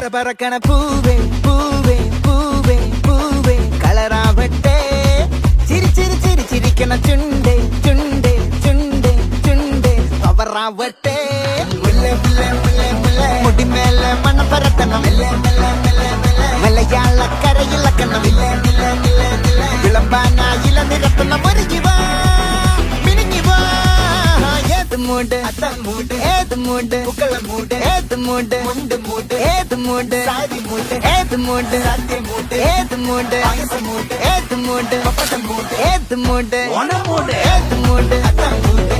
பரபரக்கன பூவே பூவே பூவே பூவே கலராவட்டே சிரி சிரி சிரி சிரிக்கன சுண்டே சுண்டே சுண்டே சுண்டே பவராவட்டே முல்லை முல்லை முல்லை முல்லை முடி மேல மன பரத்தனம் மலையாள கரையில் கண்ணம் விளம்பானா இள நிறத்தனம் வருகிவா மினுங்கிவா ஏது மூடு அத்தம் மூடு ஏது மூடு புக்கள மூடு ஏது மூடு முண்டு மூடு ஏது மூடு சாதி மூடு ஏது மூடு சத்திய மூடு ஏது மூடு அகச மூடு ஏது மூடு பப்பட்ட மூடு ஏது மூடு ஒன மூடு ஏது மூடு அத்தம் மூடு